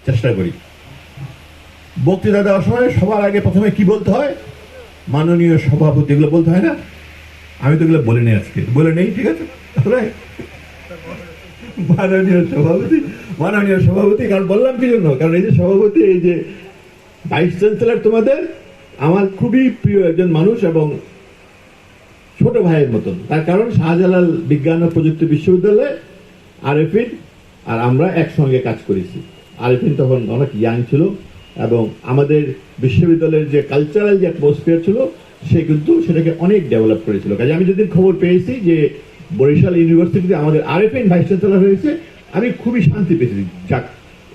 চেষ্টা করি। বক্তৃতা দেওয়ার সময় সবার আগে প্রথমে কি বলতে হয়? মাননীয় সভাপতি, এগুলো বলতে হয় না? আমি তো এগুলো বলে নেই, আজকে বলে নেই, ঠিক আছে? মাননীয় সভাপতি, কারণ বললাম কি জন্য, কারণ এই যে সভাপতি, এই যে ভাইস চ্যান্সেলর তোমাদের আমার খুবই প্রিয় একজন মানুষ এবং ছোট ভাইয়ের মতন। তার কারণ শাহজালাল বিজ্ঞান ও প্রযুক্তি বিশ্ববিদ্যালয়ে আরেফিন আর আমরা একসঙ্গে কাজ করেছি। আরেফিন তখন অনেক ইয়াং ছিল এবং আমাদের বিশ্ববিদ্যালয়ের যে কালচারাল যে অ্যাটমসফিয়ার ছিল সে কিন্তু সেটাকে অনেক ডেভেলপ করেছিল। কাজে আমি যেদিন খবর পেয়েছি যে বরিশাল ইউনিভার্সিটিতে আমাদের আরেফিন ভাইস চ্যান্সেলর হয়েছে, আমি খুবই শান্তি পেয়েছি। যাক,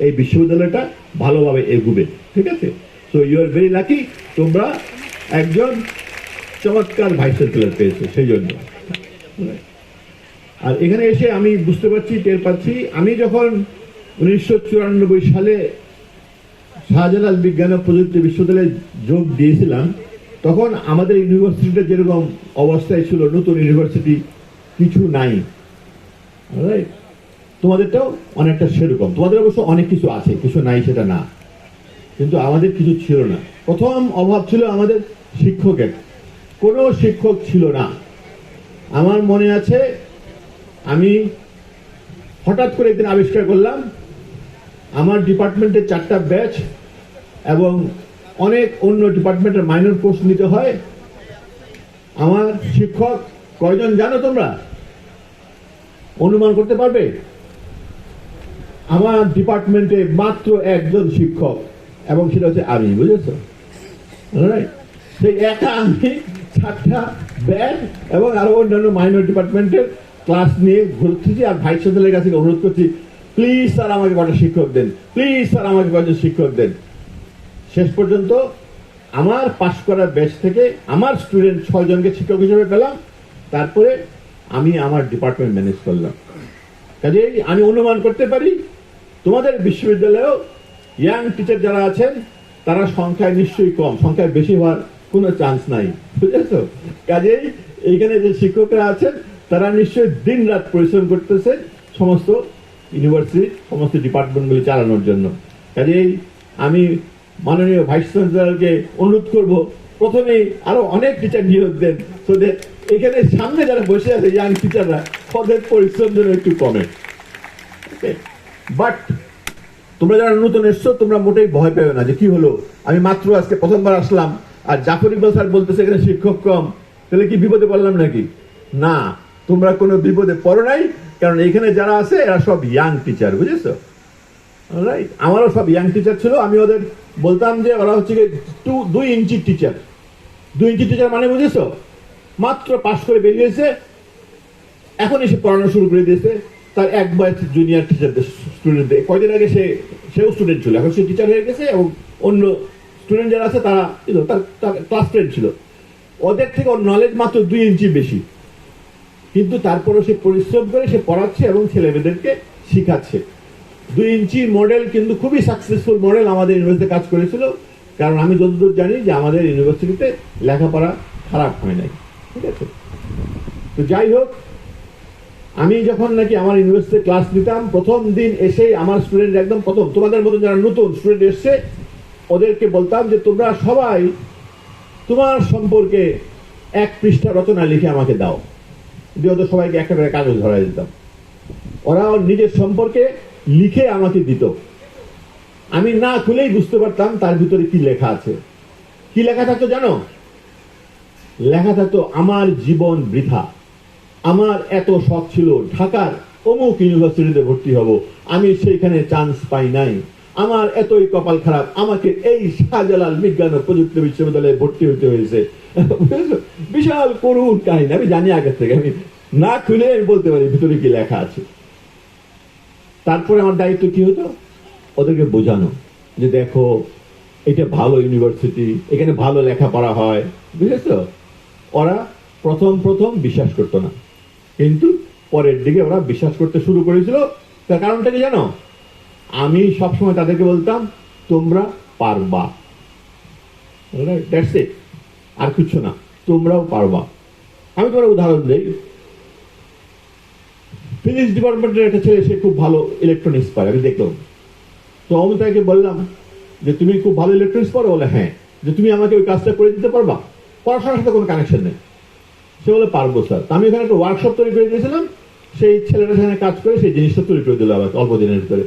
এই বিশ্ববিদ্যালয়টা ভালোভাবে এগুবে, ঠিক আছে? So you are very lucky, তোমরা একজন চমৎকার ভাইস চ্যান্সেলর পেয়েছে সেই জন্য। আর এখানে এসে আমি বুঝতে পারছি, টের পাচ্ছি, আমি যখন 1994 সালে শাহজালাল বিজ্ঞান ও প্রযুক্তি বিশ্ববিদ্যালয়ে যোগ দিয়েছিলাম, তখন আমাদের ইউনিভার্সিটিটা যেরকম অবস্থায় ছিল, নতুন ইউনিভার্সিটি, কিছু নাই। তোমাদেরটাও অনেকটা সেরকম। তোমাদের অবশ্য অনেক কিছু আছে, কিছু নাই সেটা না, কিন্তু আমাদের কিছু ছিল না। প্রথম অভাব ছিল আমাদের শিক্ষকের, কোনো শিক্ষক ছিল না। আমার মনে আছে, আমি হঠাৎ করে একদিন আবিষ্কার করলাম আমার ডিপার্টমেন্টের 4টা ব্যাচ এবং অনেক অন্য ডিপার্টমেন্টের মাইনর কোর্স নিতে হয়। আমার শিক্ষক কয়জন জানো তোমরা? অনুমান করতে পারবে? আমার ডিপার্টমেন্টে মাত্র একজন শিক্ষক, এবং সেটা হচ্ছে আমি, বুঝেছো? সেই একা আমি 4টা ব্যাচ এবং আরো অন্যান্য মাইনর ডিপার্টমেন্টের ক্লাস নিয়ে ঘুরতেছি আর ভাইস চ্যান্সেলরের কাছে অনুরোধ করছি, প্লিজ স্যার আমাকে কটা শিক্ষক দেন, প্লিজ স্যার আমাকে কয়েকজন শিক্ষক দেন। শেষ পর্যন্ত আমার পাশ করা ব্যাচ থেকে আমার স্টুডেন্ট 6 জনকে শিক্ষক হিসেবে পেলাম। তারপরে আমি আমার ডিপার্টমেন্ট ম্যানেজ করলাম। কাজেই আমি অনুমান করতে পারি তোমাদের বিশ্ববিদ্যালয়েও ইয়াং টিচার যারা আছেন তারা সংখ্যায় নিশ্চয়ই কম, সংখ্যায় বেশি হওয়ার কোনো চান্স নাই, বুঝেছো? কাজেই এইখানে যে শিক্ষকরা আছেন তারা নিশ্চয়ই দিন রাত পরিশ্রম করতেছে সমস্ত ইউনিভার্সিটির সমস্ত ডিপার্টমেন্টগুলি চালানোর জন্য। কাজেই আমি মাননীয় ভাইস চ্যান্সেলরকে অনুরোধ করব, প্রথমেই আরো অনেক টিচার নিয়োগ দেন, তো এখানে সামনে যারা বসে আছে ইয়াং টিচাররা, ওদের পরিশ্রম যেন একটু কমে। বাট তোমরা যারা নতুন এসছো তোমরা মোটেই ভয় পেও না যে কি হলো, আমি মাত্র আজকে প্রথমবার আসলাম আর জাফর ইকবাল স্যার বলতেছে এখানে শিক্ষক কম, তাহলে কি বিপদে পড়লাম নাকি? না, তোমরা কোনো বিপদে পড়ো নাই, কারণ এখানে যারা আছে এরা সব ইয়াং টিচার, বুঝেছো? রাইট, আমারও সব ইয়াং টিচার ছিল। আমি ওদের বলতাম যে ওরা হচ্ছে 2 ইঞ্চি টিচার। 2 ইঞ্চি টিচার মানে বুঝেছো? মাত্র পাশ করে বেরিয়েছে, এখন এসে পড়ানো শুরু করে দিয়েছে তার এক বয়স জুনিয়র টিচারদের স্টুডেন্টদের। কয়দিন আগে সেও স্টুডেন্ট ছিল, এখন সে টিচার হয়ে গেছে এবং অন্য স্টুডেন্ট যারা আছে তারা তার ক্লাস ফ্রেন্ড ছিল। ওদের থেকে ওর নলেজ মাত্র 2 ইঞ্চি বেশি, কিন্তু তারপরও সে পরিশ্রম করে সে পড়াচ্ছে এবং ছেলেমেয়েদেরকে শিখাচ্ছে। 2 ইঞ্চি মডেল কিন্তু খুবই সাকসেসফুল মডেল আমাদের ইউনিভার্সিটিতে কাজ করেছিল, কারণ আমি যতদূর জানি যে আমাদের ইউনিভার্সিটিতে লেখাপড়া খারাপ হয় নাই, ঠিক আছে? তো যাই হোক, আমি যখন নাকি আমার ইউনিভার্সিটিতে ক্লাস নিতাম, প্রথম দিন এসেই আমার স্টুডেন্ট একদম প্রথম, তোমাদের মতন যারা নতুন স্টুডেন্ট এসছে ওদেরকে বলতাম যে তোমরা সবাই তোমার সম্পর্কে 1 পৃষ্ঠা রচনা লিখে আমাকে দাও। দিয়ে ওদের সবাইকে একটা করে কাগজ ধরাই দিতাম, ওরা নিজের সম্পর্কে লিখে আমাকে দিত। আমি না খুলেই বুঝতে পারতাম তার ভিতরে কি লেখা আছে। কি লেখা থাকতো জানো? লেখা থাকতো, আমার জীবন বৃথা, আমার এত শখ ছিল ঢাকার অমুক ইউনিভার্সিটিতে ভর্তি হব, আমি সেইখানে চান্স পাই নাই, আমার এতই কপাল খারাপ, আমাকে এই শাহজালাল বিজ্ঞান ও প্রযুক্তি বিশ্ববিদ্যালয়ে ভর্তি হতে হয়েছে। বিশাল করুণ কাহিনী, আমি জানি আগে থেকে, আমি না খুলে আমি বলতে পারি ভিতরে কি লেখা আছে। তারপরে আমার দায়িত্ব কি হতো? ওদেরকে বোঝানো যে দেখো এটা ভালো ইউনিভার্সিটি, এখানে ভালো লেখাপড়া হয়, বুঝেছো? ওরা প্রথম বিশ্বাস করতো না, কিন্তু পরের দিকে ওরা বিশ্বাস করতে শুরু করেছিল। তার কারণটা কি জানো? আমি সবসময় তাদেরকে বলতাম তোমরা পারবা, দ্যাটস ইট, আর কিছু না, তোমরাও পারবা। আমি তোমার উদাহরণ দিই, ফিজিক্স ডিপার্টমেন্টের একটা ছেলে, সে খুব ভালো ইলেকট্রনিক্স পায়, আমি দেখলাম তো আমি তাকে বললাম যে তুমি খুব ভালো ইলেকট্রনিক্স পড়ো, বলে হ্যাঁ, যে তুমি আমাকে ওই কাজটা করে দিতে পারবা, পড়াশোনার সাথে কোনো কানেকশন নেই। সে বলে পারবো স্যার। আমি এখানে একটা ওয়ার্কশপ তৈরি করে দিয়েছিলাম, সেই ছেলেটা সেখানে কাজ করে সেই জিনিসটা তৈরি করে দিল আবার অল্প দিনের ভিতরে।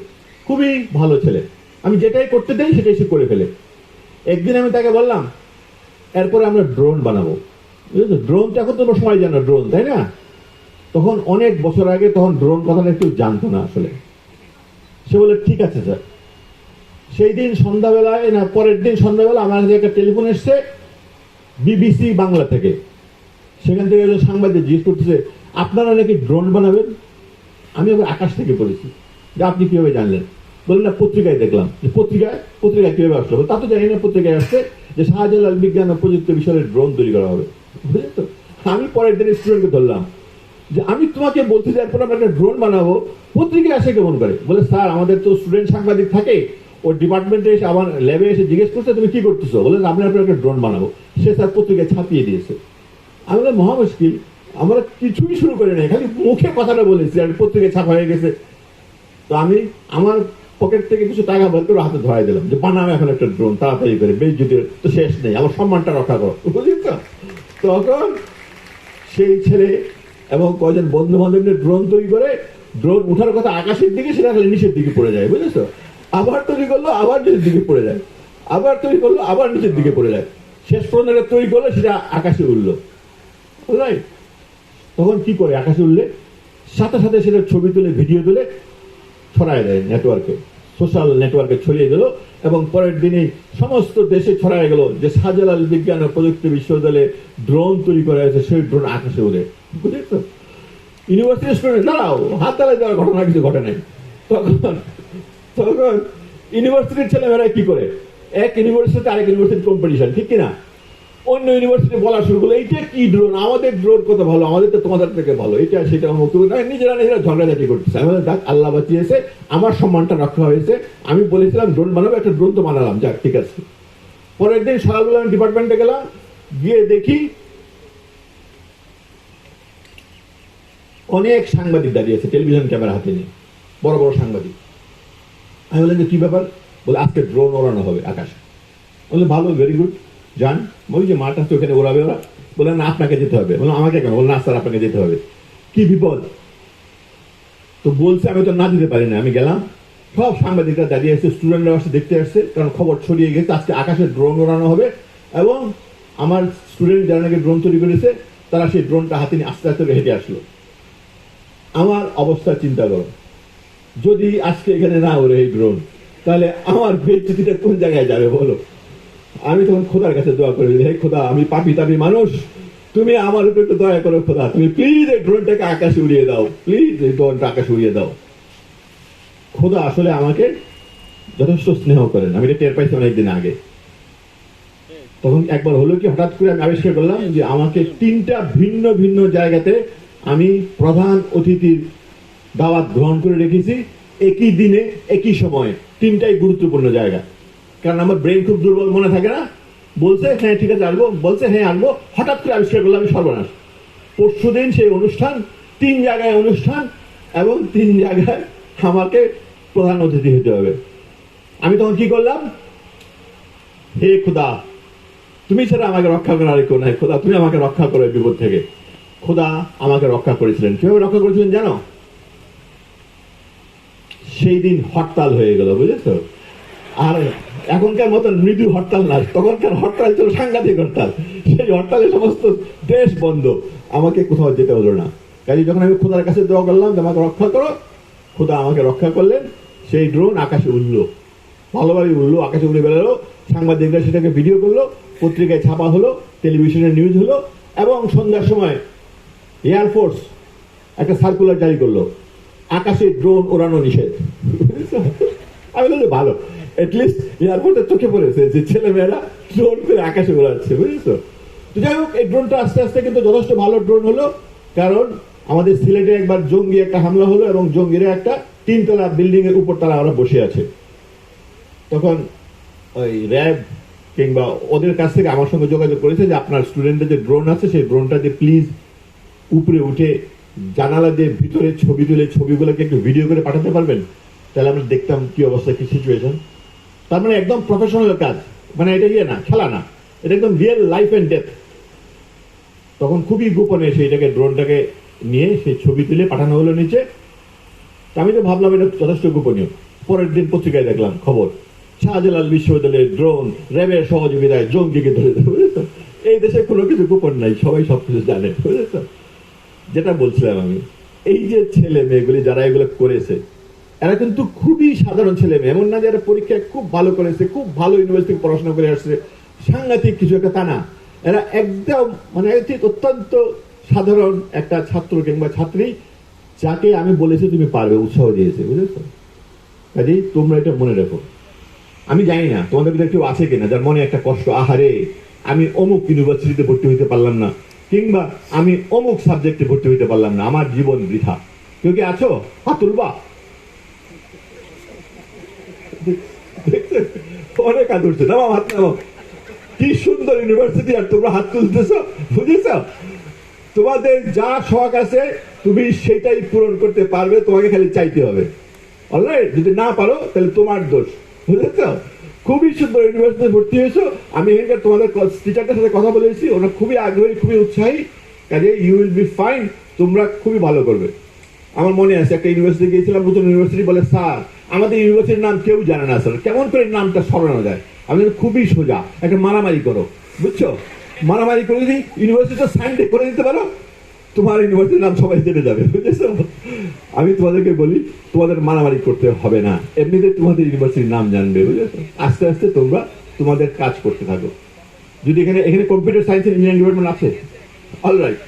খুবই ভালো ছেলে, আমি যেটাই করতে দেই সেটাই সে করে ফেলে। একদিন আমি তাকে বললাম এরপরে আমরা ড্রোন বানাবো, বুঝেছো? ড্রোন তো এখন তো সবাই জানো ড্রোন, তাই না? তখন অনেক বছর আগে তখন ড্রোন কথাটা কেউ জানতো না আসলে। সে বলে ঠিক আছে স্যার। সেই দিন সন্ধ্যাবেলায় না পরের দিন সন্ধ্যাবেলা আমার কাছে একটা টেলিফোন এসছে বিবিসি বাংলা থেকে। সেখান থেকে একজন সাংবাদিক জিজ্ঞেস করতেছে আপনারা নাকি ড্রোন বানাবেন। আমি আবার আকাশ থেকে পড়েছি, যে আপনি কিভাবে জানলেন? বললেন না পত্রিকায় দেখলাম। যে পত্রিকায় কিভাবে আসলো? তা তো জানি না, পত্রিকায় আসছে যে শাহজালাল বিজ্ঞান ও প্রযুক্তি বিষয়ের ড্রোন তৈরি করা হবে, বুঝলেন তো? আমি পরের দিন স্টুডেন্টকে ধরলাম যে আমি তোমাকে বলতে যাই এরপর আমরা একটা ড্রোন বানাবো, পত্রিকায় আসে কেমন করে? বলে স্যার আমাদের তো স্টুডেন্ট সাংবাদিক থাকে, ওর ডিপার্টমেন্টে এসে আমার ল্যাবে এসে জিজ্ঞেস করছে তুমি কি করতেছো? বলে আপনার একটা ড্রোন বানাবো। সে স্যার পত্রিকায় ছাপিয়ে দিয়েছে। আমি বললাম মহা মুশকিল, আমরা কিছুই শুরু করি নাই, খালি মুখে কথাটা বলেছি আর পত্রিকায় ছাপা হয়ে গেছে। তো আমি আমার পকেট থেকে কিছু টাকা বের করে হাতে ধরাই দিলাম যে বানাও এখন একটা ড্রোন, তাড়াতাড়ি করে, বেইজ্জতি তো শেষ নেই, আমার সম্মানটা রক্ষা করো, বুঝলি তো? তখন সেই ছেলে এবং কয়েকজন বন্ধু বান্ধব নিয়ে ড্রোন তৈরি করে, ড্রোন উঠার কথা আকাশের দিকে, সেটা খালি নিচের দিকে পড়ে যায়, বুঝেছো? আবার তৈরি করলো, আবার নিচের দিকে পড়ে যায়, আবার তৈরি করলো, আবার নিচের দিকে পড়ে যায়। শেষ পর্যন্ত এটা তৈরি করলো, সেটা আকাশে উঠলো। রাইট? তখন কি করে? আকাশে উঠলে সাথে সাথে সেটা ছবি তুলে ভিডিও তুলে ছড়ায় দেয় নেটওয়ার্কে, সোশ্যাল নেটওয়ার্কে ছড়িয়ে গেল এবং পরের দিনেই সমস্ত দেশে ছড়ায় গেল যে শাহজালাল বিজ্ঞান ও প্রযুক্তি বিশ্ববিদ্যালয়ে ড্রোন তৈরি করা হয়েছে, সেই ড্রোন আকাশে উড়ে, বুঝেছো? ইউনিভার্সিটি স্টুডেন্ট দাঁড়াও, হাত তালে দেওয়ার ঘটনা কিছু ঘটে নাই। তখন তখন ইউনিভার্সিটির ছেলেমেয়েরা কি করে, এক ইউনিভার্সিটি আরেক ইউনিভার্সিটি কম্পিটিশন, ঠিক কিনা? অন্য ইউনিভার্সিটি বলা শুরু করলো এইটা কি ড্রোন, আমাদের ড্রোন কত ভালো, আমাদের তো তোমাদের থেকে ভালো, এটা সেটা নিজেরা ঝগড়াঝাটি করতেছে। আমাদের দেখ আল্লাহ বাঁচিয়েছে, আমার সম্মানটা রক্ষা হয়েছে। আমি বলেছিলাম ড্রোন বানাবো, একটা ড্রোন তো বানালাম, যাক ঠিক আছে। পরের দিন সকালবেলা আমি ডিপার্টমেন্টে গেলাম, গিয়ে দেখি অনেক সাংবাদিক দাঁড়িয়ে আছে টেলিভিশন ক্যামেরা হাতে নিয়ে, বড় বড় সাংবাদিক। আমি বললাম যে কি ব্যাপার? বলে আজকে ড্রোন ওড়ানো হবে আকাশে। বললাম ভালো, ভেরি গুড, যান। বলি যে মাঠটা তো ওখানে ওড়াবে ওরা। বললেন না আপনাকে যেতে হবে। বললাম আমাকে কেন? বললাম না স্যার আপনাকে যেতে হবে। কি বিপদ? তো বলছে আমি তো না দিতে পারি না। আমি গেলাম, সব সাংবাদিকরা দাঁড়িয়ে আসছে, স্টুডেন্টরা আসছে দেখতে আসছে, কারণ খবর ছড়িয়ে গেছে আজকে আকাশে ড্রোন ওড়ানো হবে। এবং আমার স্টুডেন্ট যারা নাকি ড্রোন তৈরি করেছে তারা সেই ড্রোনটা হাতে নিয়ে আস্তে আস্তে হেঁটে আসলো। আমার অবস্থা চিন্তা করো, যদি আজকে এখানে না ওরে এই ড্রোন, তাহলে আমার বেইজ্জতিটা কোন জায়গায় যাবে বলো? আমি তখন খোদার কাছে দোয়া করে দিই, হে খোদা আমি পাপী তাপী মানুষ, তুমি আমার উপর একটু দয়া করো খোদা, তুমি প্লিজ এই ড্রোনটাকে আকাশে উড়িয়ে দাও, প্লিজ এই ড্রোনটা আকাশে উড়িয়ে দাও। খোদা আসলে আমাকে যথেষ্ট স্নেহ করেন, আমি এটা টের পাইছি অনেকদিন আগে। তখন একবার হলো কি, হঠাৎ করে আমি আবিষ্কার করলাম যে আমাকে 3টা ভিন্ন ভিন্ন জায়গাতে আমি প্রধান অতিথির দাওয়াত গ্রহণ করে রেখেছি, একই দিনে একই সময়ে, 3টাই গুরুত্বপূর্ণ জায়গা। কারণ আমার ব্রেন খুব দুর্বল, মনে থাকে না। বলছে হ্যাঁ ঠিক আছে আসবো, বলছে হ্যাঁ আসবো, হঠাৎ করে আবিষ্কার করলাম আমি সর্বনাশ। পরশুদিন সেই অনুষ্ঠান, 3 জায়গায় অনুষ্ঠান এবং 3 জায়গায় আমাকে প্রধান অতিথি হতে হবে। আমি তখন কি করলাম, হে খোদা তুমি ছাড়া আমাকে রক্ষা করার কেউ নাই, খোদা তুমি আমাকে রক্ষা করো এই বিপদ থেকে। খোদা আমাকে রক্ষা করেছিলেন। কিভাবে রক্ষা করেছিলেন জানো? সেই দিন হরতাল হয়ে গেল, বুঝেছো? আর এখনকার মতন মৃদু হরতাল না, তখনকার হরতাল ছিল সাংঘাতিক হরতাল। সেই হরতালে সমস্ত দেশ বন্ধ, আমাকে কোথাও যেতে হলো না। কাজে যখন আমি খোদার কাছে দোয়া করলাম যে আমাকে রক্ষা করো, খোদা আমাকে রক্ষা করলেন। সেই ড্রোন আকাশে উঠলো, ভালোভাবে উঠলো, আকাশে উড়ে বেরোলো। সাংবাদিকরা সেটাকে ভিডিও করলো, পত্রিকায় ছাপা হলো, টেলিভিশনে নিউজ হলো এবং সন্ধ্যার সময় এয়ারফোর্স একটা সার্কুলার জারি করলো, আকাশে ড্রোন ওড়ানো নিষেধ। আমি বলছি ভালো, এটলিস্ট এয়ারপোর্টের চোখে পড়েছে যে ছেলেমেয়েরা ড্রোন করে আকাশে ওড়াচ্ছে, বুঝেছো? তো যাই হোক, এই ড্রোনটা আস্তে আস্তে কিন্তু যথেষ্ট ভালো ড্রোন হলো, কারণ আমাদের সিলেটে একবার জঙ্গি একটা হামলা হলো এবং জঙ্গিরা একটা 3তলা বিল্ডিং এর উপর তারা ওরা বসে আছে। তখন ওই র্যাব কিংবা ওদের কাছ থেকে আমার সঙ্গে যোগাযোগ করেছে যে আপনার স্টুডেন্টের যে ড্রোন আছে সেই ড্রোনটা যে প্লিজ উপরে উঠে জানালা দিয়ে ভিতরে ছবি তুলে ছবিগুলোকে একটু ভিডিও করে পাঠাতে পারবেন। তাহলে আমরা দেখতাম কি অবস্থা, কি সিচুয়েশন। তার মানে একদম প্রফেশনাল কাজ, মানে এটা ইয়ে না, খেলা না, এটা একদম রিয়েল লাইফ অ্যান্ড ডেথ। তখন খুবই গোপনে সেইটাকে, ড্রোনটাকে নিয়ে সেই ছবি তুলে পাঠানো হলো নিচে। আমি তো ভাবলাম এটা যথেষ্ট গোপনীয়। পরের দিন পত্রিকায় দেখলাম খবর, শাহজালাল বিশ্ববিদ্যালয়ের ড্রোন র্যাবের সহযোগিতায় জঙ্গিকে ধরে দেবে। বুঝেছো, এই দেশে কোনো কিছু গোপন নাই, সবাই সবকিছু জানে। বুঝেছো, যেটা বলছিলাম আমি, এই যে ছেলে মেয়েগুলি যারা এগুলো করেছে, এরা কিন্তু খুবই সাধারণ ছেলে মেয়ে। এমন না যে এরা পরীক্ষায় খুব ভালো করেছে, খুব ভালো ইউনিভার্সিটি পড়াশোনা করে আসছে, সাংঘাতিক কিছু একটা, তা না। এরা একদম মানে অত্যন্ত সাধারণ একটা ছাত্র কিংবা ছাত্রী, যাকে আমি বলেছি তুমি পারবে, উৎসাহ দিয়েছে। বুঝেছো, কাজেই তোমরা এটা মনে রাখো। আমি জানি না তোমাদের ভিতরে কেউ আছে কিনা যার মনে একটা কষ্ট, আহারে আমি অমুক ইউনিভার্সিটিতে ভর্তি হইতে পারলাম না, কিংবা আমি অমুক সাবজেক্টে ভর্তি হইতে পারলাম না, আমার জীবন বৃথা। কেউ কি আছো? হাত তুলবা। অনেক হাত উঠছে, নামাও হাত, নামাও। কি সুন্দর ইউনিভার্সিটি, আর তোমরা হাত তুলতেছ। বুঝেছ, তোমাদের যা শখ আছে তুমি সেটাই পূরণ করতে পারবে, তোমাকে খালি চাইতে হবে। অলরাইট, যদি না পারো তাহলে তোমার দোষ। বুঝেছ, খুবই সুন্দর ইউনিভার্সিটিতে ভর্তি হয়েছো। আমি এখানকার তোমাদের টিচারদের সাথে কথা বলেছি, ওরা খুবই আগ্রহী, খুবই উৎসাহী। কাজে ইউ উইল বি ফাইন, তোমরা খুবই ভালো করবে। আমার মনে আছে একটা ইউনিভার্সিটি গিয়েছিলাম, নতুন ইউনিভার্সিটি, বলে স্যার আমাদের ইউনিভার্সিটির নাম কেউ জানে না স্যার, কেমন করে নামটা সরানো যায়? আমি খুবই সোজা, একটা মারামারি করো। বুঝছো, মারামারি করে যদি ইউনিভার্সিটিটা সাইনডে করে দিতে পারো, তোমার ইউনিভার্সিটির নাম সবাই জেনে যাবে। বুঝেছো, আমি তোমাদেরকে বলি তোমাদের মারামারি করতে হবে না, এমনিতে তোমাদের ইউনিভার্সিটির নাম জানবে। বুঝেছো, আস্তে আস্তে তোমরা তোমাদের কাজ করতে থাকো। যদি এখানে computer science and engineering department আছে, alright,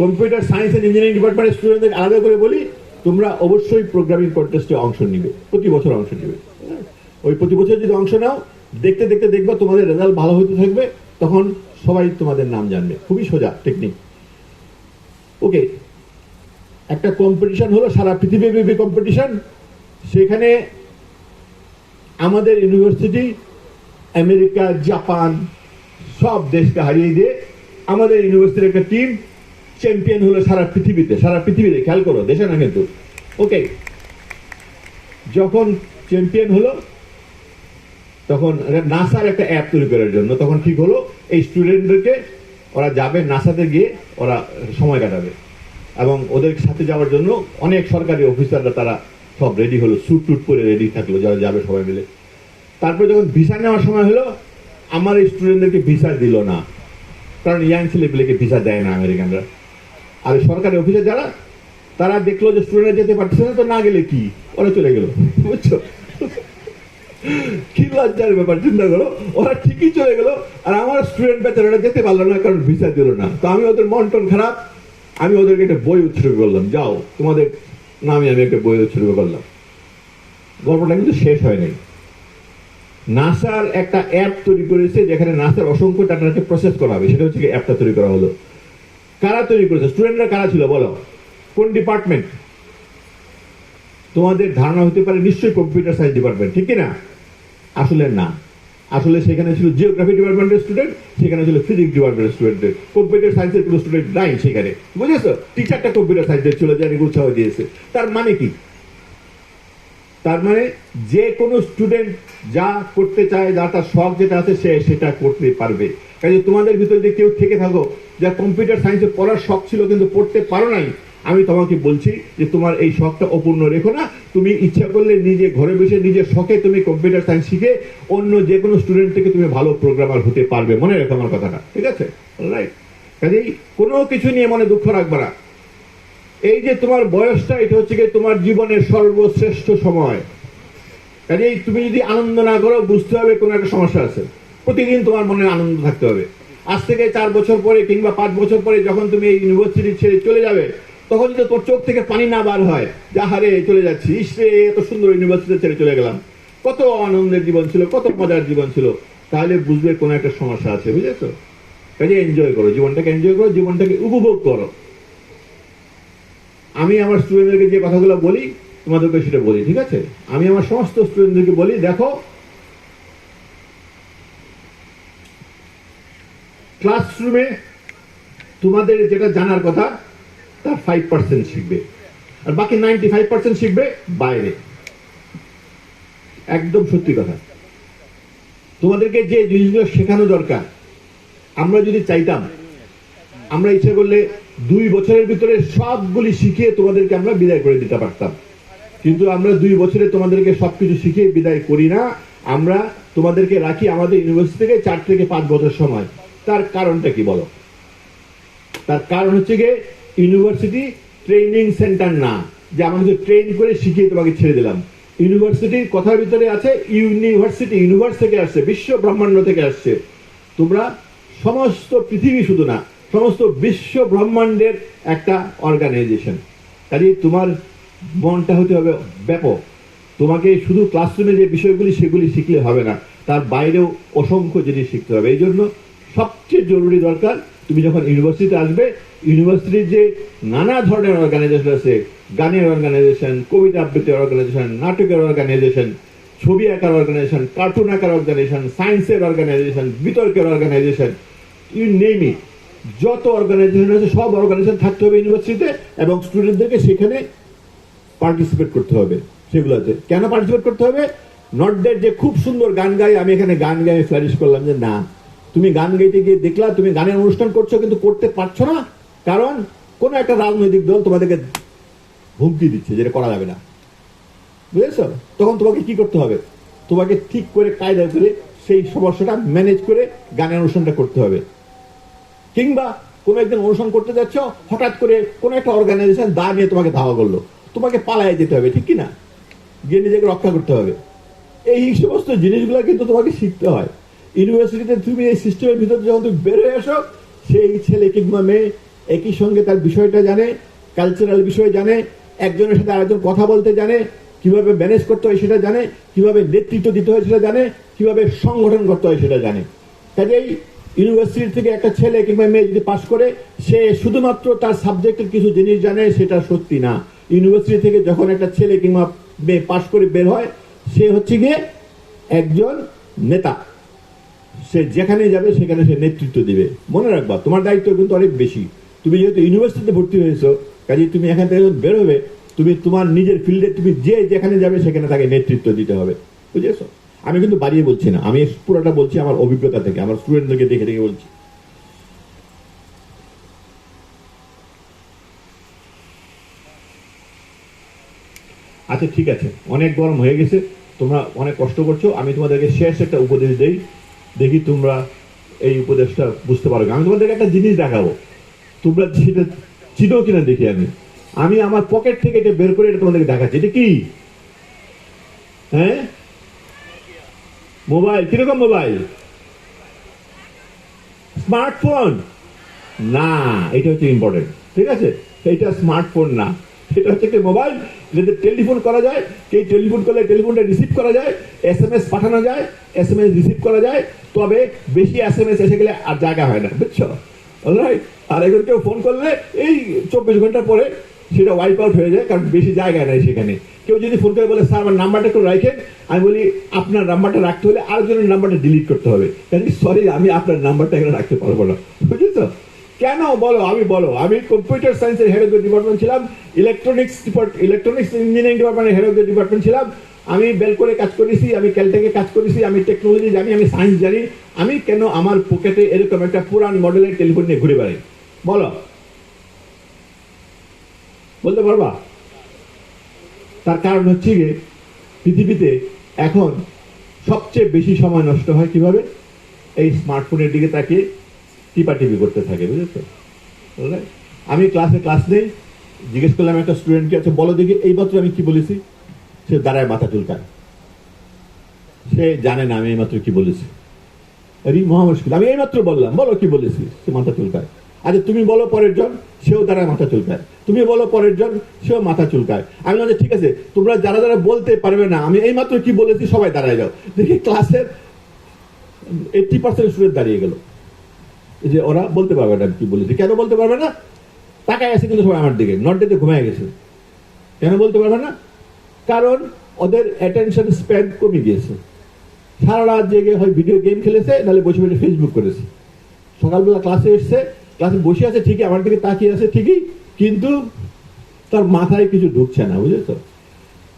computer science and engineering ডিপার্টমেন্টের স্টুডেন্টদের আলাদা করে বলি, তোমরা অবশ্যই প্রোগ্রামিং কন্টেস্টে অংশ নিবে, প্রতি বছর অংশ নিবে। ওই প্রতি বছর যদি অংশ নাও, দেখতে দেখতে দেখবা তোমাদের রেজাল্ট ভালো হতে থাকবে, তখন সবাই তোমাদের নাম জানবে। খুবই সোজা টেকনিক। ওকে, একটা কম্পিটিশন হলো, সারা পৃথিবীব্যাপী কম্পিটিশন। সেখানে আমাদের ইউনিভার্সিটি আমেরিকা, জাপান সব দেশকে হারিয়ে দিয়ে আমাদের ইউনিভার্সিটির একটা টিম চ্যাম্পিয়ন হলো সারা পৃথিবীতে। সারা পৃথিবীতে, খেয়াল করো, দেশে না কিন্তু। ওকে, যখন চ্যাম্পিয়ন হলো তখন নাসার একটা অ্যাপ তৈরি করার জন্য তখন ঠিক হলো এই স্টুডেন্টদেরকে ওরা যাবে নাসাতে, গিয়ে ওরা সময় কাটাবে, এবং ওদের সাথে যাওয়ার জন্য অনেক সরকারি অফিসাররা তারা সব রেডি হলো, স্যুট টুট করে রেডি থাকলো, যারা যাবে সবাই মিলে। তারপরে যখন ভিসা নেওয়ার সময় হলো, আমার এই স্টুডেন্টদেরকে ভিসা দিল না, কারণ ইয়াং ছেলেপিলেকে ভিসা দেয় না আমেরিকানরা। আর সরকারি অফিসে যারা, তারা দেখলো যে স্টুডেন্টরা যেতে পারছে না, তো না গেলে কি, ওরা চলে গেল। বুঝছো, কি লজ্জার ব্যাপার, চিন্তা করো। ওরা ঠিকই চলে গেল, আর আমার স্টুডেন্ট বেচারা যেতে পারলো না, কারণ ভিসা দিল না। তো আমি ওদের মন টন খারাপ, আমি ওদেরকে একটা বই উৎসর্গ করলাম, যাও তোমাদের নামে আমি একটা বই উৎসর্গ করলাম। গল্পটা কিন্তু শেষ হয় নাই। নাসার একটা অ্যাপ তৈরি করেছে, যেখানে নাসার অসংখ্য ডাটাকে প্রসেস করা হবে, সেটা হচ্ছে অ্যাপটা তৈরি করা হলো। কারা তৈরি করেছে? স্টুডেন্টরা কারা ছিল বলো? কোন ডিপার্টমেন্ট? তোমাদের ধারণা হতে পারে নিশ্চয়ই কম্পিউটার সায়েন্স ডিপার্টমেন্ট, ঠিক কিনা? আসলে না, আসলে সেখানে ছিল জিওগ্রাফি ডিপার্টমেন্টের স্টুডেন্ট, সেখানে ছিল ফিজিক্স ডিপার্টমেন্টের স্টুডেন্ট। কম্পিউটার সায়েন্সের কোনো স্টুডেন্ট নাই সেখানে। বুঝেছো, টিচারটা কম্পিউটার সায়েন্সের ছিল, জানি উৎসাহ দিয়েছে। তার মানে কি? তার মানে যে কোনো স্টুডেন্ট যা করতে চায়, যা তার শখ যেটা আছে, সে সেটা করতে পারবে। কাজে তোমাদের ভিতরে যে কেউ থেকে থাকো যা কম্পিউটার সায়েন্সে পড়ার শখ ছিল কিন্তু পড়তে পারো নাই, আমি তোমাকে বলছি যে তোমার এই শখটা অপূর্ণ রেখো না। তুমি ইচ্ছা করলে নিজে ঘরে বসে নিজের শখে তুমি কম্পিউটার সায়েন্স শিখে অন্য যে কোনো স্টুডেন্ট থেকে তুমি ভালো প্রোগ্রামার হতে পারবে। মনে রেখো আমার কথাটা, ঠিক আছে? রাইট। কাজেই কোনো কিছু নিয়ে মনে দুঃখ রাখবে না। এই যে তোমার বয়সটা, এটা হচ্ছে কি তোমার জীবনের সর্বশ্রেষ্ঠ সময়। কাজেই তুমি যদি আনন্দ না করো, বুঝতে হবে কোনো একটা সমস্যা আছে। প্রতিদিন তোমার মনে আনন্দ থাকতে হবে। আজ থেকে 4 বছর পরে কিংবা 5 বছর পরে যখন তুমি এই ইউনিভার্সিটি ছেড়ে চলে যাবে, তখন যদি তোর চোখ থেকে পানি না বার হয়, যাহারে চলে যাচ্ছি, ইসরে এত সুন্দর ইউনিভার্সিটি ছেড়ে চলে গেলাম, কত আনন্দের জীবন ছিল, কত মজার জীবন ছিল, তাহলে বুঝবে কোনো একটা সমস্যা আছে। বুঝেছো? কাজে এনজয় করো জীবনটাকে, এনজয় করো জীবনটাকে, উপভোগ করো। আমি আমার স্টুডেন্টদেরকে যে কথাগুলো বলি তোমাদেরকে সেটা বলি, ঠিক আছে? আমি আমার সমস্ত স্টুডেন্টদেরকে বলি, দেখো ক্লাসরুমে তোমাদের যেটা জানার কথা তার 5% শিখবে, আর বাকি 95% শিখবে বাইরে। একদম সত্যি কথা। তোমাদেরকে যে জিনিসগুলো শেখানো দরকার, আমরা যদি চাইতাম, আমরা ইচ্ছা করলে 2 বছরের ভিতরে সবগুলি শিখিয়ে তোমাদেরকে আমরা বিদায় করে দিতে পারতাম, কিন্তু আমরা 2 বছরে তোমাদেরকে সবকিছু শিখিয়ে বিদায় করি না। আমরা তোমাদেরকে রাখি আমাদের ইউনিভার্সিটি থেকে 4 থেকে 5 বছর সময়। তার কারণটা কি বলো? তার কারণ হচ্ছে গিয়ে ইউনিভার্সিটি ট্রেনিং সেন্টার না, যে আমাকে ট্রেন করে শিখিয়ে তোমাকে ছেড়ে দিলাম। ইউনিভার্সিটির কথার ভিতরে আছে ইউনিভার্সিটি, ইউনিভার্স থেকে আসছে, বিশ্ব ব্রহ্মাণ্ড থেকে আসছে। তোমরা সমস্ত পৃথিবী, শুধু না সমস্ত বিশ্ব ব্রহ্মাণ্ডের একটা অর্গানাইজেশন। কাজে তোমার মনটা হতে হবে ব্যাপক। তোমাকে শুধু ক্লাসরুমে যে বিষয়গুলি সেগুলি শিখলে হবে না, তার বাইরেও অসংখ্য জিনিস শিখতে হবে। এই জন্য সবচেয়ে জরুরি দরকার, তুমি যখন ইউনিভার্সিটিতে আসবে, ইউনিভার্সিটির যে নানা ধরনের অর্গানাইজেশন আছে, গানের অর্গানাইজেশন, কবিতা আবৃত্তির অর্গানাইজেশন, নাটকের অর্গানাইজেশন, ছবি আঁকার অর্গানাইজেশন, কার্টুন আঁকার অর্গানাইজেশন, সায়েন্সের অর্গানাইজেশন, বিতর্কের অর্গানাইজেশন, ইউ নেম ইট, যত অর্গানাইজেশন আছে সব অর্গানাইজেশন থাকতে হবে ইউনিভার্সিটিতে, এবং স্টুডেন্টদেরকে সেখানে পার্টিসিপেট করতে হবে। সেগুলোতে কেন পার্টিসিপেট করতে হবে? নট দ্যাট যে খুব সুন্দর গান গাই, আমি এখানে গান গাই ফ্লারিশ করলাম, যে না, তুমি গান গাইতে গিয়ে দেখলা তুমি গানের অনুষ্ঠান করছো কিন্তু করতে পারছো না, কারণ কোন একটা রাজনৈতিক দল তোমাদেরকে হুমকি দিচ্ছে যেটা করা যাবে না, বুঝেছো? তখন তোমাকে কি করতে হবে? তোমাকে ঠিক করে কায়দা করে সেই সমস্যাটা ম্যানেজ করে গানের অনুষ্ঠানটা করতে হবে। কিংবা কোনো একদিন অনুষ্ঠান করতে যাচ্ছ, হঠাৎ করে কোনো একটা অর্গানাইজেশন দা নিয়ে তোমাকে ধাওয়া করলো, তোমাকে পালায় যেতে হবে, ঠিক কিনা? গিয়ে নিজেকে রক্ষা করতে হবে। এই সমস্ত জিনিসগুলো কিন্তু তোমাকে শিখতে হয় ইউনিভার্সিটিতে। তুমি এই সিস্টেমের ভিতরে যখন তুমি বের হয়ে আসো, সেই ছেলে কিংবা মেয়ে একই সঙ্গে তার বিষয়টা জানে, কালচারাল বিষয় জানে, একজনের সাথে আরেকজন কথা বলতে জানে, কিভাবে ম্যানেজ করতে হয় সেটা জানে, কিভাবে নেতৃত্ব দিতে হয় সেটা জানে, কিভাবে সংগঠন করতে হয় সেটা জানে। কাজেই ইউনিভার্সিটি থেকে একটা ছেলে কিংবা মেয়ে যদি পাশ করে, সে শুধুমাত্র তার সাবজেক্টের কিছু জিনিস জানে, সেটা সত্যি না। ইউনিভার্সিটি থেকে যখন একটা ছেলে কিংবা মেয়ে পাশ করে বের হয়, সে হচ্ছে গিয়ে একজন নেতা। সে যেখানে যাবে সেখানে সে নেতৃত্ব দিবে। মনে রাখবা, তোমার দায়িত্ব কিন্তু অনেক বেশি। তুমি যেহেতু ইউনিভার্সিটিতে ভর্তি হয়েছো, কাজে তুমি এখান থেকে বের হবে, তুমি তোমার নিজের ফিল্ডে তুমি যেখানে যাবে সেখানে তাকে নেতৃত্ব দিতে হবে, বুঝেছো? আমি কিন্তু বাড়িয়ে বলছি না, আমি পুরোটা বলছি আমার অভিজ্ঞতা থেকে, আমার স্টুডেন্টদেরকে দেখে দেখে বলছি। আচ্ছা ঠিক আছে, অনেক গরম হয়ে গেছে, তোমরা অনেক কষ্ট করছো। আমি তোমাদেরকে শেষ একটা উপদেশ দেই, দেখি তোমরা এই উপদেশটা বুঝতে পারো। আমি তোমাদেরকে একটা জিনিস দেখাবো, তোমরা সেটা চিনো কিনা দেখি। আমি আমার পকেট থেকে এটা বের করে এটা তোমাদেরকে দেখাচ্ছি। এটা কি? হ্যাঁ, মোবাইল। কিরকম মোবাইল? স্মার্টফোন না, এটা হচ্ছে ইম্পর্টেন্ট, ঠিক আছে? এটা স্মার্টফোন না, এটা হচ্ছে একটা মোবাইল যেটা টেলিফোন করা যায়। কেউ টেলিফোন করলে টেলিফোনটা রিসিভ করা যায়, SMS পাঠানো যায়, SMS রিসিভ করা যায়, তবে বেশি SMS এসে গেলে আর জায়গা হয় না, বুঝছো? অলরাইট। আর একজন কেউ ফোন করলে এই 24 ঘন্টা পরে সেটা ওয়াইপ আউট হয়ে যায়, কারণ বেশি জায়গা নেই সেখানে। কেউ যদি ফোন করে বলে স্যার আমার নাম্বারটা একটু রাখেন, আমি বলি আপনার নাম্বারটা রাখতে হলে আরেকজনের নাম্বারটা ডিলিট করতে হবে, কারণ সরি আমি আপনার নাম্বারটা এখানে রাখতে পারবো না, বুঝেছো? কেন বলো? আমি কম্পিউটার সায়েন্সের হেড অফ দ্য ডিপার্টমেন্ট ছিলাম, ইলেকট্রনিক্স ইঞ্জিনিয়ারিং ডিপার্টমেন্টের হেড অফ দ্য ডিপার্টমেন্ট ছিলাম, আমি বেলকরে কাজ করেছি, আমি ক্যালটেকে কাজ করেছি, আমি টেকনোলজি জানি, আমি সায়েন্স জানি। আমি কেন আমার পকেটে এরকম একটা পুরান মডেলের টেলিফোন নিয়ে ঘুরে বেড়াই? বলো, বলতে পারবা? তার কারণ হচ্ছে গিয়ে পৃথিবীতে এখন সবচেয়ে বেশি সময় নষ্ট হয় কিভাবে? এই স্মার্টফোনের দিকে তাকিয়ে টিপাটিপি করতে থাকে, বুঝেছো? আমি ক্লাস নেই, জিজ্ঞেস করলাম একটা স্টুডেন্টকে, আচ্ছা বলো দেখি এইমাত্র আমি কি বলেছি। সে দাঁড়ায় মাথা চুলকায়, সে জানে না আমি এইমাত্র কি বলেছি। আরে মহা মুশকিল, আমি এইমাত্র বললাম, বলো কি বলেছি। সে মাথা চুলকায়। আচ্ছা তুমি বলো পরের জন, সেও দাঁড়ায় মাথা চুলকায়। তুমি বলো পরের জন, সেও মাথা চুলকায়। আমি বলছি ঠিক আছে, তোমরা যারা যারা বলতে পারবে না আমি এইমাত্র কি বলেছি সবাই দাঁড়ায় যাও। দেখি ক্লাসের 80% স্টুডেন্ট দাঁড়িয়ে গেল, যে ওরা বলতে পারবে না কি বলেছি। কেন বলতে পারবে না? তাকায় আছে কিন্তু সবাই আমার দিকে, নট ডেতে ঘুমায় গেছে। কেন বলতে পারবে না? কারণ ওদের অ্যাটেনশন স্প্যান কমে গিয়েছে। সারা রাত জেগে হয় ভিডিও গেম খেলেছে, নাহলে বসে বসে ফেসবুক করেছে। সকালবেলা ক্লাসে এসছে, ক্লাসে বসে আছে ঠিকই, আমার দিকে তাকিয়ে আছে ঠিকই, কিন্তু তার মাথায় কিছু ঢুকছে না, বুঝেছো?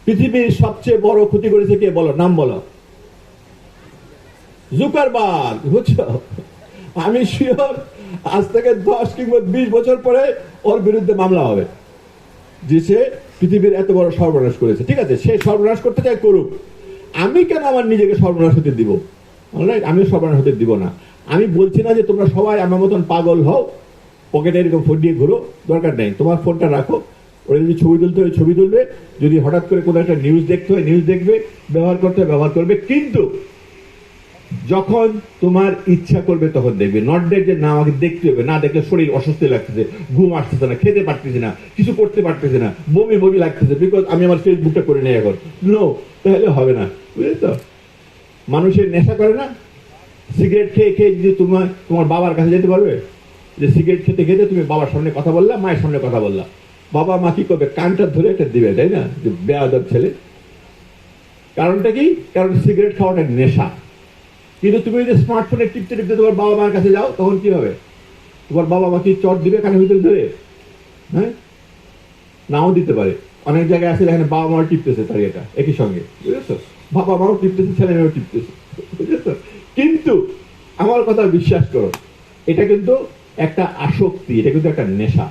পৃথিবীর সবচেয়ে বড় ক্ষতি করেছে কে বলো, নাম বলো। জুকারবার্গ, বুঝছো? আমি শিওর আজ থেকে 10 কিংবা 20 বছর পরে ওর বিরুদ্ধে মামলা হবে যে সে পৃথিবীর এত বড় সর্বনাশ করেছে। ঠিক আছে, সে সর্বনাশ করতে চাই, করুক। আমি কেন আমার নিজেকে সর্বনাশ হতে দিব? অলরাইট, আমি সর্বনাশ হতে দিব না। আমি বলছি না যে তোমরা সবাই আমার মতন পাগল হও, পকেটে এরকম ফোন দিয়ে ঘুরো, দরকার নেই। তোমার ফোনটা রাখো, ওরা যদি ছবি তুলতে হয় ছবি তুলবে, যদি হঠাৎ করে কোনো একটা নিউজ দেখতে হয় নিউজ দেখবে, ব্যবহার করতে হয় ব্যবহার করবে। কিন্তু যখন তোমার ইচ্ছা করবে তখন দেখবে, নট দ্যাট যে না আমাকে দেখতে হবে, না দেখলে শরীর অস্বস্তি লাগতেছে, ঘুম আসতেছে না, খেতে পারতেছি না, কিছু করতে পারতেছি না, বমি বমি লাগতেছে, বিকজ আমি আমার ফেসবুকটা করে নেই এখন। নো, তাহলে হবে না, বুঝলি তো? মানুষের নেশা করে না, সিগারেট খেয়ে খেয়ে যদি তোমার বাবার কাছে যেতে পারবে, যে সিগারেট খেতে খেতে তুমি বাবার সামনে কথা বললা, মায়ের সামনে কথা বললা, বাবা মা কি করবে? কানটা ধরে একটা দিবে, তাই না? যে বেয়াদব ছেলে। কারণটা কি? কারণ সিগারেট খাওয়াটা নেশা। কিন্তু তুমি যদি স্মার্টফোনে টিপতে টিপতে তোমার বাবা মার কাছে যাও, তখন কি হবে? তোমার বাবা মা কি চট দিবে কানের ভিতরে ধরে? হ্যাঁ, নাও দিতে পারে। অনেক জায়গায় আছে এখানে বাবা মাও টিপতেছে তার এটা একই সঙ্গে, বুঝেছো? বাবা মাও টিপতেছে, ছেলে মেয়েও টিপতেছে, বুঝেছো? কিন্তু আমার কথা বিশ্বাস করো, এটা কিন্তু একটা আসক্তি, এটা কিন্তু একটা নেশা।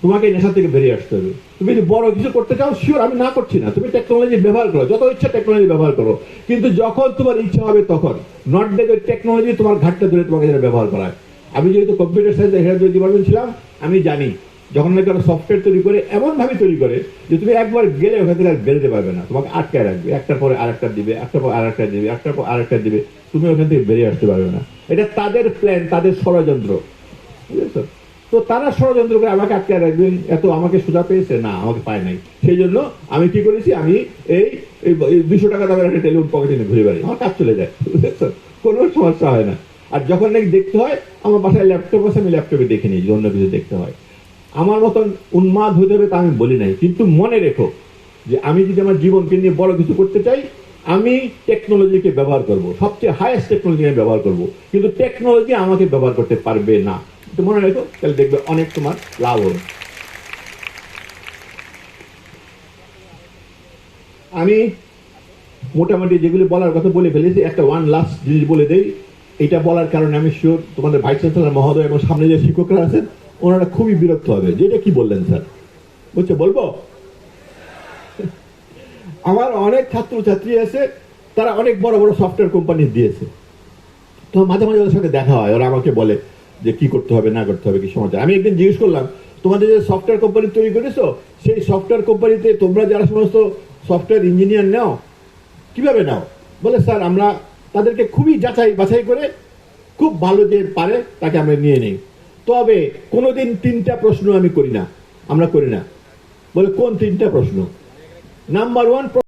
তোমাকে নেশা থেকে বেরিয়ে আসতে হবে। তুমি যদি বড় কিছু করতে চাও, শিওর, আমি না করছি না, তুমি টেকনোলজি ব্যবহার করো, যত ইচ্ছা টেকনোলজি ব্যবহার করো, কিন্তু যখন তোমার ইচ্ছা হবে তখন, নট দ্যাট টেকনোলজি তোমার ঘাটটা ধরে তোমাকে যেটা ব্যবহার করায়। আমি যেহেতু কম্পিউটার সায়েন্স হেরাজুরি ডিপার্টমেন্ট ছিলাম, আমি জানি যখন নাকি ওরা সফটওয়্যার তৈরি করে এমন ভাবে তৈরি করে যে তুমি একবার গেলে ওখান থেকে আর বেরোতে পারবে না, তোমাকে আটকায় রাখবে, একটার পরে আরেকটা দিবে, একটার পর আরেকটা দিবে, একটার পর আরেকটা দিবে, তুমি ওখান থেকে বেরিয়ে আসতে পারবে না। এটা তাদের প্ল্যান, তাদের ষড়যন্ত্র, বুঝেছো? তো তারা ষড়যন্ত্র করে আমাকে আটকে রাখবে, এত আমাকে সোজা পেয়েছে না, আমাকে পায় নাই। সেই জন্য আমি কি করেছি, আমি এই 200 টাকা দামের একটা টেলিফোন পকেটে নিয়ে ঘুরে বেড়াই, আমার কাজ চলে যায়, বুঝেছো? কোনো সমস্যা হয় না। আর যখন নাকি দেখতে হয়, আমার বাসায় ল্যাপটপ আছে, আমি ল্যাপটপে দেখে নিই, অন্য কিছু দেখতে হয়। আমার মতন উন্মাদ হতে হবে তা আমি বলি নাই, কিন্তু মনে রেখো যে আমি যদি আমার জীবনকে নিয়ে বড় কিছু করতে চাই, আমি টেকনোলজিকে ব্যবহার করব, সবচেয়ে হাইয়েস্ট টেকনোলজি আমি ব্যবহার করব, কিন্তু টেকনোলজি আমাকে ব্যবহার করতে পারবে না। তো মনে রেখো, তাহলে দেখবে অনেক তোমার লাভ হবে। আমি মোটামুটি যেগুলি বলার কথা বলে ফেলেছি। একটা ওয়ান লাস্ট জিনিস বলে দেই, এটা বলার কারণে আমি শিওর তোমাদের ভাইস চ্যান্সেলর মহোদয় এবং সামনে যে শিক্ষকরা আছেন ওনারা খুবই বিরক্ত হবে, যে এটা কি বললেন স্যার, বুঝছে? বলবো, আমার অনেক ছাত্র ছাত্রী আছে, তারা অনেক বড় বড় সফটওয়্যার কোম্পানি দিয়েছে, তো মাঝে মাঝে ওদের সাথে দেখা হয়, ওরা আমাকে বলে যে কি করতে হবে না করতে হবে, কি সমাচার। আমি একদিন জিজ্ঞেস করলাম, তোমাদের যে সফটওয়্যার কোম্পানি তৈরি করেছো, সেই সফটওয়্যার কোম্পানিতে তোমরা যারা সমস্ত সফটওয়্যার ইঞ্জিনিয়ার নাও, কিভাবে নাও? বলে স্যার আমরা তাদেরকে খুবই যাচাই বাছাই করে খুব ভালো যে পারে তাকে আমরা নিয়ে নিই, তবে কোনোদিন 3টা প্রশ্ন আমি করি না, আমরা করি না। বলে কোন 3টা প্রশ্ন? নাম্বার 1,